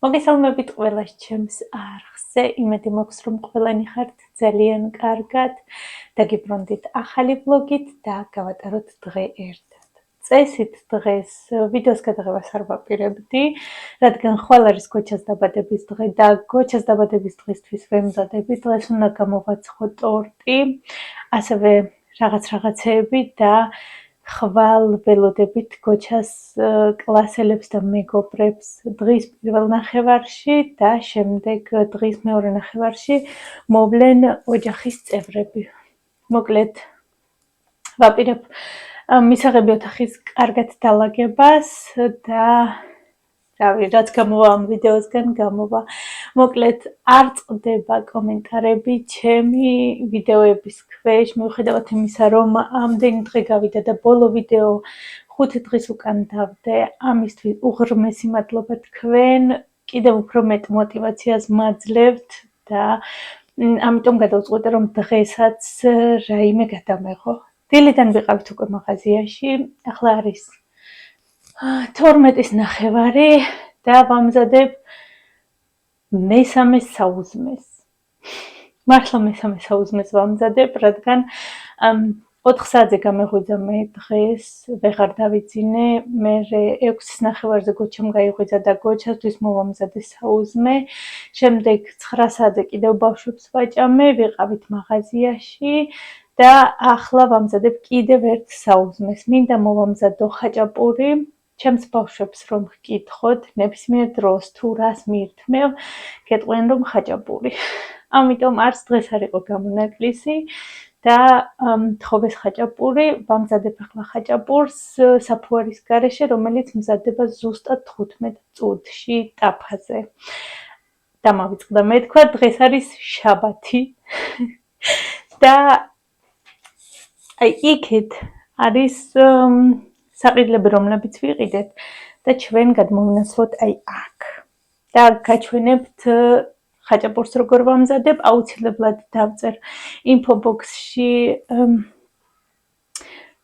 მოგესალმებით ყველას ჩემს არხზე. იმედი მაქვს, რომ ყველანი ხართ ძალიან კარგად და გიბრუნდით ახალი ვლოგით და გავატაროთ დღე ერთად. წესით დღეს ვიდეოს გადაღებას არ ვაპირებდი, რადგან ხვალ არის გოჩას დაბადების დღე და გოჩას დაბადების დღისთვის ვემზადები. დღეს უნდა გამოვაცხო ტორტი, ასევე რაღაცეები და ხვალ ველოდებით გოჩას კლასელებს და მეგობრებს დღის პირველ ნახევარში და შემდეგ დღის მეორე ნახევარში მოვლენ ოჯახის წევრები. მოკლედ ვაპირებ მისაღები ოთახის კარგად დალაგებას და რაც გამოვა ამ ვიდეოსგან გამოვა. მოკლედ არ წყდება კომენტარები ჩემი ვიდეოების ქვეშ, მიუხედავად იმისა, რომ ამდენი დღე გავიდა და ბოლო ვიდეო 5 დღის უკან დავდე. ამისთვის უღრმესი მადლობა თქვენ, კიდევ უფრო მეტ мотивაციას მაძლევთ და ამიტომ გადავწყვეტე, რომ დღესაც რაიმე გადამეღო. დილიდან ვიყავით უკვე მაღაზიაში, ახლა არის 12-ის ნახევარი და ვამზადებ მესამე საუზმეს. მართლა მესამე საუზმეს ვამზადებ, რადგან 4 საათზე გამეღვიძა მე დღეს, ვეღარ დავიძინე, მე 6-ის ნახევარზე გოჩამ გაიღვიძა და გოჩასთვის მოვამზადე საუზმე, შემდეგ 9 საათზე კიდევ ბავშვებს ვაჭამე, ვიყავით მაღაზიაში და ახლა ვამზადებ კიდევ ერთ საუზმეს. მინდა მოვამზადო ხაჭაპური, ჩემს ბავშვებს რომ გკითხოთ, ნებისმიერ დროს თუ რას მიირთმევ, გეტყვიან რომ ხაჭაპური. ამიტომ არც დღეს არ იყო გამონაკლისი და თხოვეს ხაჭაპური, ვამზადებ ახლა ხაჭაპურს საფუარის გარეშე, რომელიც მზადდება ზუსტად 15 წუთში ტაფაზე. დამავიწყდა მეთქვა, დღეს არის შაბათი და იქეთ არის საყიდლები, რომლებიც ვიყიდეთ და ჩვენ გადმოვინაცვლოთ აქ. და გაჩვენებთ ხაჭაპურს როგორ ვამზადებ, აუცილებლად დავწერ ინფობოქსში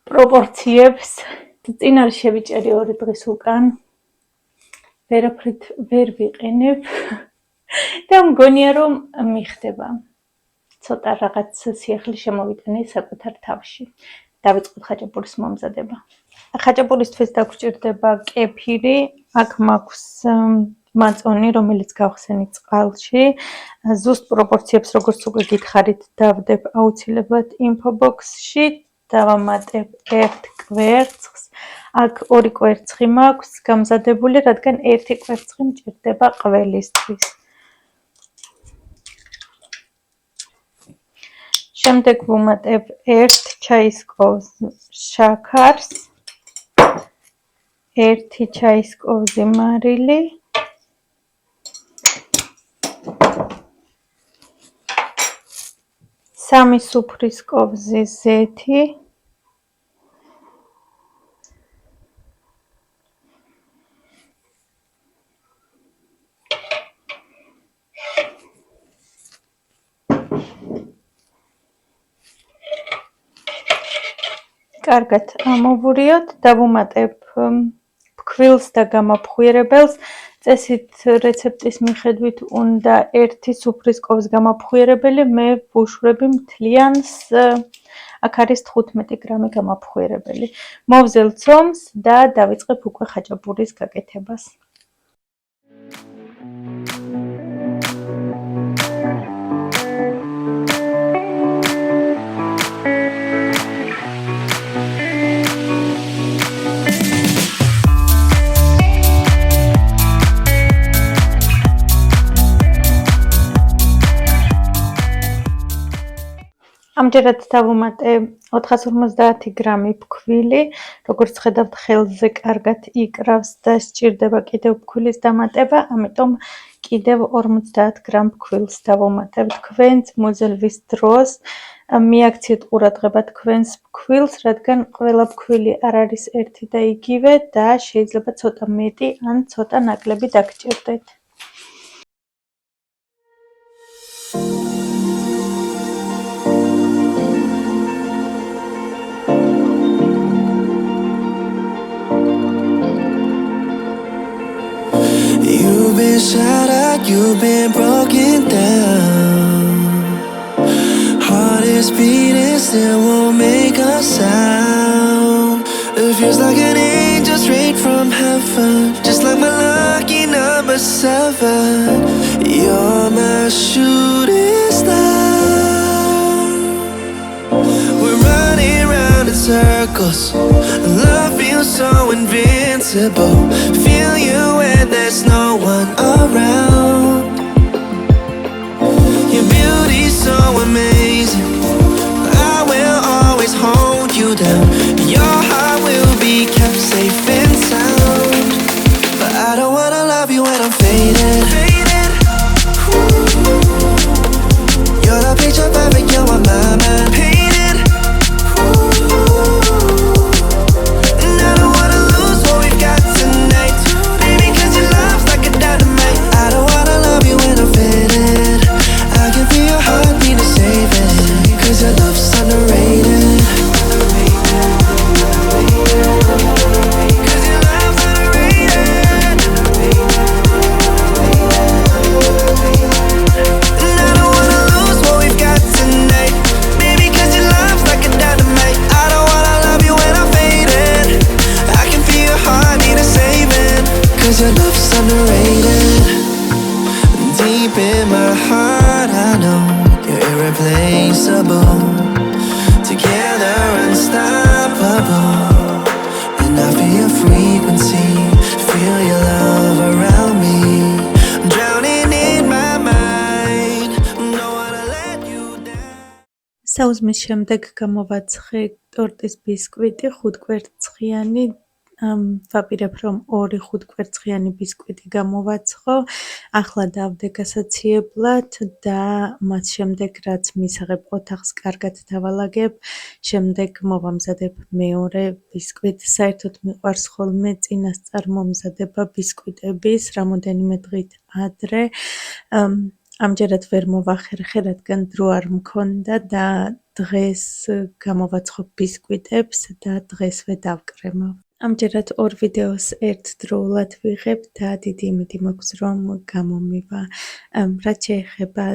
პროპორციებს. წინ არის შევიჭერი 2 დღის უკან, ვერაფრით ვერ ვიყენებ და მგონია რომ მიხდება. ცოტა რაღაც სიახლე შემოვიტანე საკუთარ თავში. დავიწყოთ ხაჭაპურის მომზადება. ხაჭაპურისთვის დაგვრჭირდება კეფირი, აქ მაქვს მაწონი, რომელიც გავხსენით წყალში. ზუსტ პროპორციებს, როგორც უკვე გითხარით, დავდებ აუცილებლად ინფობოქსში. დავამატებ 1 კვერცხს. აქ 2 კვერცხი მაქვს გამზადებული, რადგან 1 კვერცხი მჭირდება ყველისთვის. შემდეგ ვუმატებ 1 ჩაისკოვს შაქარს, 1 ჩაისკოვზი მარილი, 3 სუფრის კოვზი ზეთი, კარგად ამოვურიოთ, დავუმატებ ფქვილს და გამაფხვიერებელს. წესით რეცეპტის მიხედვით უნდა 1 სუფრის კოვს გამაფხვიერებელი, მე ვუშვები მთლიანს, აქ არის 15 გრამი გამაფხვიერებელი. მოვზელ ცომს და დავიწყებ უკვე ხაჭაპურის გაკეთებას. ამჯერად დავუმატე 450 გრამი ფქვილი, როგორც ხედავთ ხელზე კარგად იკრავს და სჭირდება კიდევ ფქვილის დამატება, ამიტომ კიდევ 50 გრამ ფქვილს დავუმატებ. თქვენც მოზელვის დროს მიაქციეთ ყურადღება თქვენს ფქვილს, რადგან ყველა ფქვილი არ არის ერთი და იგივე და შეიძლება ცოტა მეტი ან ცოტა ნაკლები დაგჭირდეთ. You've been shattered, you've been broken down. Heart is beating, still won't make a sound. It feels like an angel straight from heaven, just like my lucky number 7. You're my shooting star. We're running round in circles. Love feels so invincible. Feel you when there's no one around. Your beauty's so amazing. I will always hold you down. Your heart will be kept safe and sound. But I don't wanna love you when I'm faded. You're the picture perfect, you're on my mind. Painted. And I don't wanna lose what we've got tonight. Baby, cause your love's like a dynamite. I don't wanna love you when I'm faded. I can feel your heart need to save it. Cause your love's underrated. Cause your love's underrated. And I don't wanna lose what we've got tonight. Baby, cause your love's like a dynamite. I don't wanna love you when I'm faded. I can feel your heart need a saving. Cause your love's underrated. Deep in my heart I know you're irreplaceable. Together unstoppable. And I feel your frequency, feel your love around me. I'm drowning in my mind, don't wanna let you down. საუზმის შემდეგ გამოვაცხე ტორტის ბისკვიტი 5 კვერცხიანი. ვაპირებ რომ 2 5 კვერცხიანი ბისკვიტი გამოვაცხო. ახლა დავდე გასაციებლად და მას შემდეგ რაც მისაღებ ოთახს კარგად დავალაგებ, შემდეგ მოვამზადებ მეორე ბისკვიტს. საერთოდ მიყვარს ხოლმე წინასწარ მომზადება ბისკვიტების რამოდენიმე დღით ადრე. ამჯერად ვერ მოვახერხე, რადგან დრო არ მქონდა და დღეს გამოვაცხობ ბისკვიტებს და დღესვე დავკრემავ. ამჯერად 2 ვიდეოს ერთდროულად ვიღებ და დიდი იმედი მაქვს რომ გამომივა. რაც შეეხება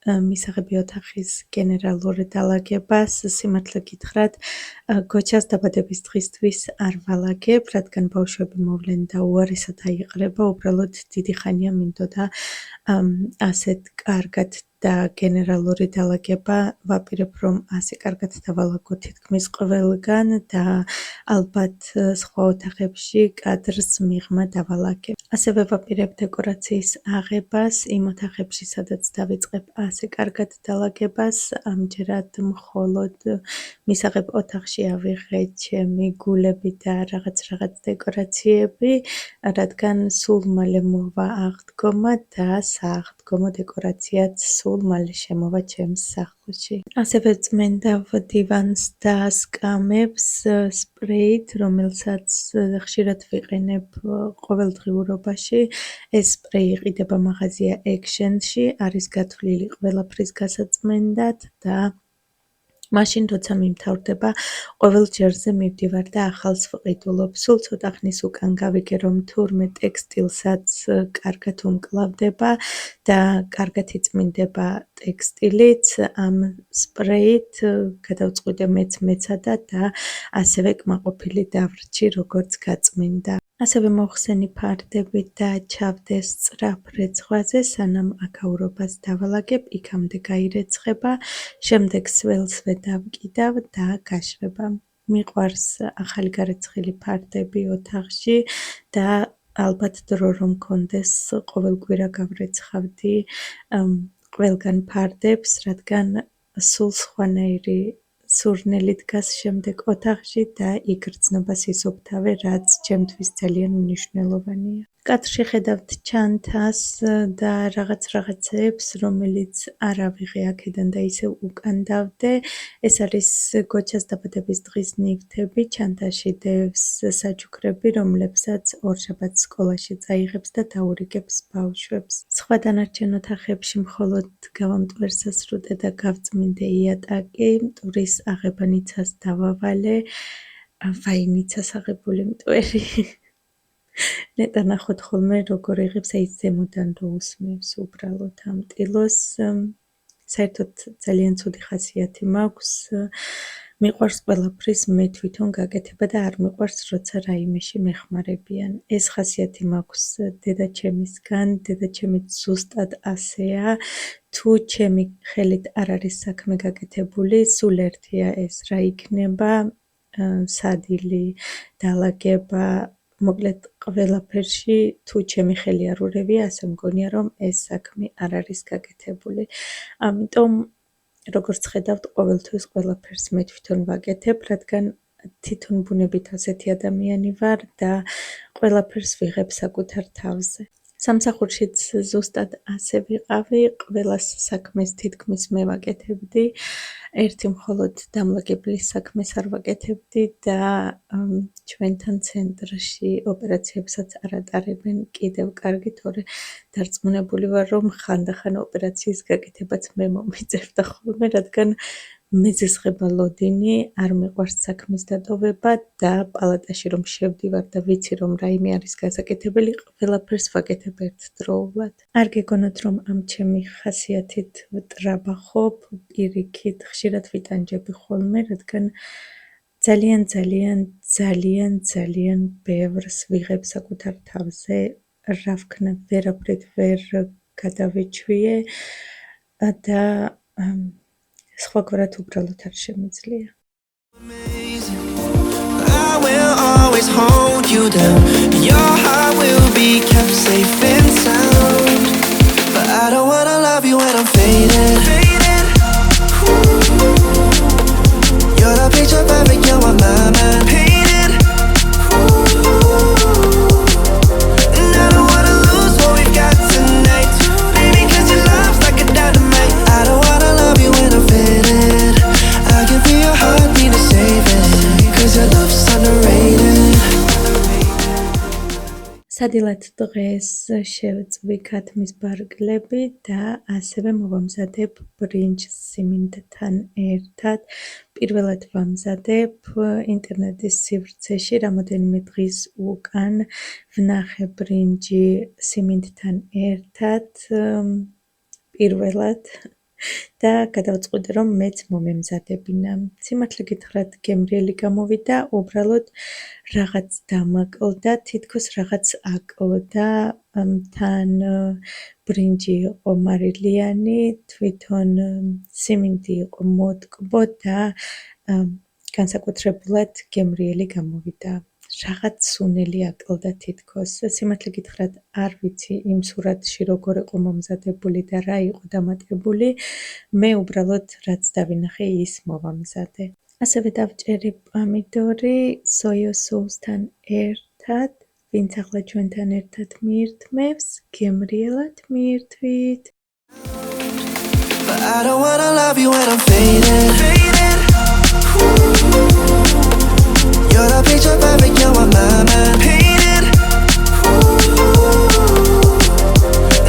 მისაღები ოთახის გენერალურ დალაგებას, სიმართლე გითხრათ, გოჩას დაბადების დღისთვის არ ვალაგებ, რადგან ბავშვები მოვლენ და უარესად აიყრება, უბრალოდ დიდი ხანია მინდოდა ასეთ კარგად და გენერალური დალაგება ვაპირებ რომ ასე კარგად დავალაგო თითქმის ყველგან და ალბათ სხვა ოთახებში კადრს მიღმა დავალაგებ. ასევე ვაპირებ დეკორაციის აღებას იმ ოთახებში, სადაც დავიწყებ ასე კარგად დალაგებას, ამჯერად მხოლოდ მისაღებ ოთახში ავიღე ჩემი გულები და რაღაც დეკორაციები, რადგან სულ მალე მოვა აღდგომა და სააღდგომო დეკორაციაც სულ მალე შემოვა ჩემს სახლში. ასევე წმენდავ დივანს და სკამებს სპრეით, რომელსაც ხშირად ვიყენებ ყოველდღიურობაში. ეს სპრეი იყიდება მაღაზია Action-ში, არის გათვლილი ყველაფრის გასაწმენდად და მაშინ როცა მიმთავრდება, ყოველ ჯერზე მივდივარ და ახალს ვყიდულობ. სულ ცოტა ხნის უკან გავიგე, რომ თურმე ტექსტილსაც კარგად უმკლავდება და კარგად იწმინდება ტექსტილიც, ამ სპრეით გადავწყვიტე მეცადად და ასევე კმაყოფილი დავრჩი, როგორც გაწმინდა. ასევე მოვხსენი ფარდები და ჩავდე სწრაფ რეცხვაზე, სანამ აქაურობას დავალაგებ, იქამდე გაირეცხება, შემდეგ სველსვე დავკიდავ და გაშრება. მიყვარს ახალი გარეცხილი ფარდები ოთახში და ალბათ დრო რომ მქონდეს ყოველ კვირა გავრეცხავდი ყველგან ფარდებს, რადგან სულ სხვანაირი სურნელი დგას შემდეგ ოთახში და იგრძნობას ისუფთავე, რაც ჩემთვის ძალიან მნიშვნელოვანია. კადრში ხედავთ ჩანთას და რაღაცეებს, რომელიც არ ავიღე აქედან და ისევ უკან დავდე. ეს არის გოჩას დაბადების დღის ნივთები, ჩანთაში დევს საჩუქრები, რომლებსაც ორშაბათს სკოლაში წაიღებს და დაურიგებს ბავშვებს. სხვა დანარჩენ ოთახებში მხოლოდ გავამტვერ სასრუდე და გავწმინდე იატაკი, მტვრის აღება ნიცას დავავალე. ვაი, ნიცას აღებული მტვერი. ნეტა ნახოთ ხოლმე როგორ იღებს აი ზემოდან რო უსმევს უბრალოდ ამ ტილოს საერთოდ ძალიან ცუდი ხასიათი მაქვს მიყვარს ყველაფრის მე თვითონ გაკეთება და არ მიყვარს როცა რაიმეში მეხმარებიან ეს ხასიათი მაქვს დედაჩემისგან დედაჩემი ზუსტად ასეა თუ ჩემი ხელით არ არის საქმე გაკეთებული სულ ერთია ეს რა იქნება სადილი დალაგება მოკლედ ყველაფერში თუ ჩემი ხელი არ ურევია ასე მგონია რომ ეს საქმე არ არის გაკეთებული ამიტომ როგორც ხედავთ ყოველთვის ყველაფერს მე თვითონ ვაკეთებ რადგან თვითონ ბუნებით ასეთი ადამიანი ვარ და ყველაფერს ვიღებ საკუთარ თავზე სამსახურშიც ზუსტად ასე ვიყავი ყველას საქმეს თითქმის მე ვაკეთებდი ერთი მხოლოდ დამლაგებლის საქმეს არ ვაკეთებდი და ჩვენთან ცენტრში ოპერაციებსაც არ ატარებენ კიდევ კარგი თორე დარწმუნებული ვარ რომ ხანდახან ოპერაციის გაკეთებაც მე მომეწევდა ხოლმე რადგან მეზესხება ლოდინი არ მიყვარს საქმის დატოვება და პალატაში რომ შევდივარ და ვიცი რომ რაიმე არის გასაკეთებელი ყველაფერს ვაკეთებ ერთდროულად არ გეგონოთ რომ ამ ჩემი ხასიათით ვტრაბახობ პირიქით ხშირად ვიტანჯები ხოლმე რადგან ძალიან ბევრს ვიღებ საკუთარ თავზე რა ვქნა ვერაფრით ვერ გადავეჩვიე და სხვაგვარად უბრალოდ არ შემიძლია I will always hold you down. Your heart will be kept safe and sound. But I don't wanna love you when I'm faded. You're the picture perfect, you're what my mind painted. And I don't wanna lose what we've got tonight. Baby, cause your love's like a dynamite. I don't wanna love you when I'm faded. I can feel your heartbeat to save it. Cause your love's underrated. სადილად დღეს შევწვიქათ მის ბარგლები და ასევე მოვამზადებ ბრინჯს სიმინდთან ერთად. პირველად ვამზადებ ინტერნეტის სივრცეში რამოდენიმე დღის უკან ვნახე ბრინჯი სიმინდთან ერთად პირველად და გადავწყვიტე რომ მეც მომემზადებინა. სიმართლე გითხრათ გემრიელი გამოვიდა, უბრალოდ რაღაც დამაკლდა, თითქოს რაღაც აკლდა, თან ბრინჯი იყო მარილიანი, თვითონ სიმინდი იყო მოტკბო და განსაკუთრებულად გემრიელი გამოვიდა. რაღაც სუნელი აკლდა თითქოს. სიმართლე გითხრათ არ ვიცი იმ სურათში როგორ იყო მომზადებული და რა იყო დამატებული. მე უბრალოდ რაც დავინახე ის მოვამზადე. ასევე დავჭერი პამიდორი სოიო соусთან ერთად, ვინც ახლა ჩვენთან ერთად მიირთმევს, გემრიელად მიირთვით. But I don't wanna love you when I'm faded. You're the picture perfect, you're what my mind painted.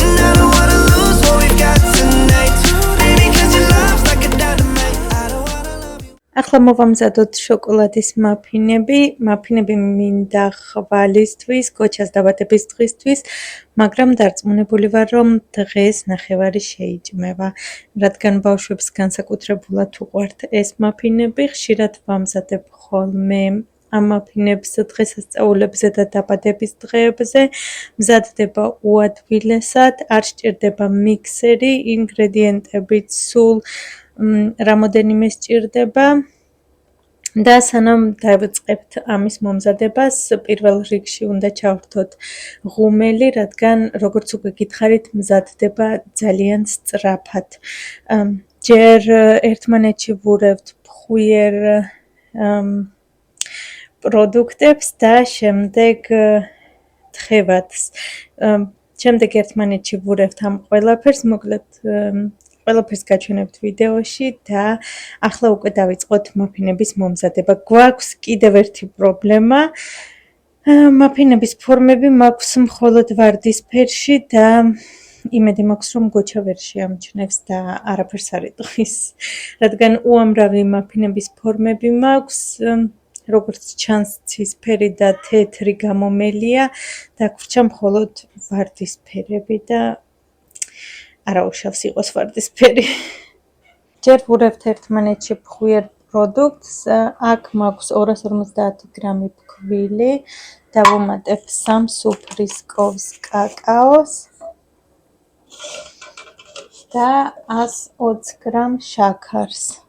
And I don't wanna lose what we've got tonight. Baby, cause your love's like a dynamite. I don't wanna love you. ახლა მოვამზადოთ შოკოლადის მაფინები. მაფინები მინდა ხვალისთვის, გოჩას დაბადების დღისთვის, მაგრამ დარწმუნებული ვარ, რომ დღეს ნახევარი შეიჭმევა. რადგან ბავშვებს განსაკუთრებულად უყვართ ეს მაფინები, ხშირად ვამზადებ ხოლმე ამ მაფინებს დღესასწაულებზე და დაბადების დღეებზე. მზადდება უადვილესად, არ სჭირდება მიქსერი, ინგრედიენტებიც სულ რამოდენიმე სჭირდება და სანამ დავიწყებთ ამის მომზადებას, პირველ რიგში უნდა ჩავართოთ ღუმელი, რადგან როგორც უკვე გითხარით, მზადდება ძალიან სწრაფად. ჯერ ერთმანეთში ვურევთ ფხვიერ პროდუქტებს და შემდეგ თხევადს. შემდეგ ერთმანეთში ვურევთ ამ ყველაფერს, მოკლედ ყველაფერს გაჩვენებთ ვიდეოში და ახლა უკვე დავიწყოთ მაფინების მომზადება. გვაქვს კიდევ ერთი პრობლემა. მაფინების ფორმები მაქვს მხოლოდ ვარდისფერში და იმედი მაქვს რომ გოჩა ვერ შეამჩნევს და არაფერს არ იტყვის. რადგან უამრავი მაფინების ფორმები მაქვს, როგორც ჩანს, ცისფერი და თეთრი გამომელია, დაგვრჩა მხოლოდ ვარდისფერები და არა უშავს იყოს ვარდისფერი. ჯერ ვურევთ ერთმანეთში ფხვიერ პროდუქტს, აქ მაქვს 250 გრამი ფქვილი, დავუმატებ 3 სუფრისკოვს კაკაოს და 120 გრამ შაქარს.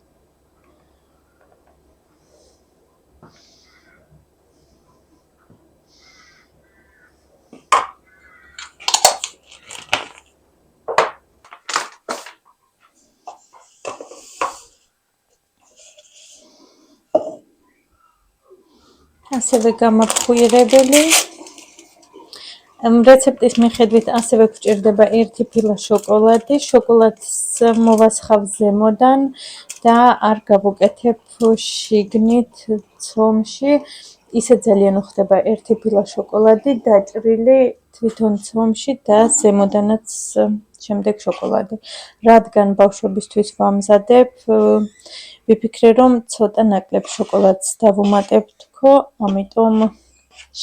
ასევე გამაფხვირებელი. რეცეპტის მიხედვით ასევე გვჭირდება 1 ფილა შოკოლადი. შოკოლადს მოვასხავ ზემოდან და არ გავუკეთებ შიგნით ცომში. ისე ძალიან უხდება 1 ფილა შოკოლადი დაჭრილი თვითონ ცომში და ზემოდანაც შემდეგ შოკოლადი. რადგან ბავშვებისთვის ვამზადებ, ვიფიქრე რომ ცოტა ნაკლებ შოკოლადს დავუმატებ თქო, ამიტომ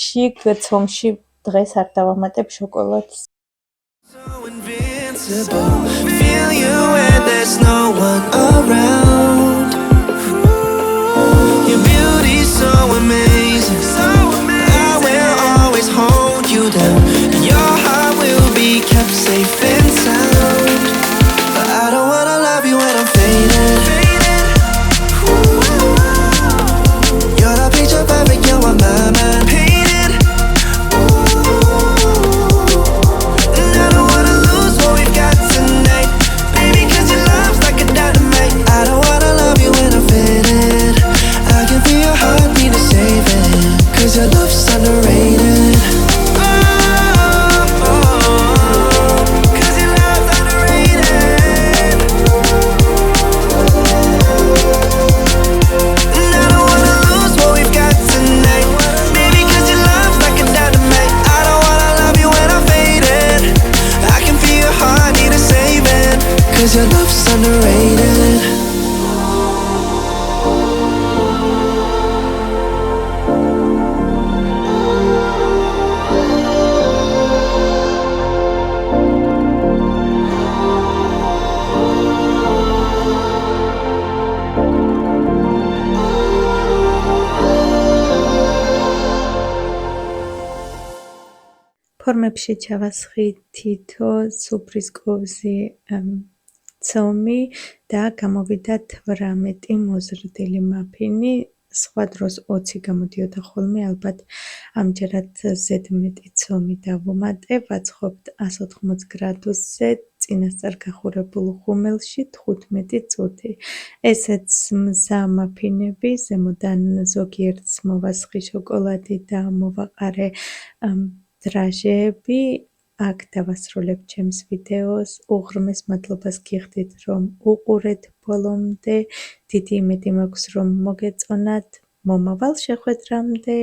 შიგ ცომში დღეს არ დავამატებ შოკოლადს. So invincible, feel you when there's no one around. Your beauty's so amazing, I will always hold you down. Your heart will be kept safe and sound. But I don't wanna love you when I'm fading. You're the picture perfect, you're what my mind painted. And I don't wanna lose what we've got tonight, baby, 'cause your love's like a dynamite. I don't wanna love you when I'm faded. I can feel your heartbeat to save it, 'cause your love's underrated. Oh, oh, oh, 'cause your love's underrated. And I don't wanna lose what we've got tonight, baby, 'cause your love's like a dynamite. I don't wanna love you when I'm faded. I can feel your heart need a saving, 'cause your love's underrated. ფორმებში ჩავასხი თითო სუფრისკოვზი ცომი და გამოვიდა 18 მოზრდილი მაფინი. სხვა დროს 20 გამოდიოდა ხოლმე, ალბათ ამჯერად ზედმეტი ცომი დავუმატე. ვაწყობთ 180 გრადუსზე წინასწარ გახურებულ ღუმელში 15 წუთი. ესეც მზა მაფინები, ზემოდან ზოგიერთს მოვასხი შოკოლადი და მოვაყარე დრაჟეები. აქ დავასრულებ ჩემს ვიდეოს. უღრმეს მადლობას გიხდით, რომ უყურეთ ბოლომდე. დიდი იმედი მაქვს, რომ მოგეწონათ. მომავალ შეხვედრამდე.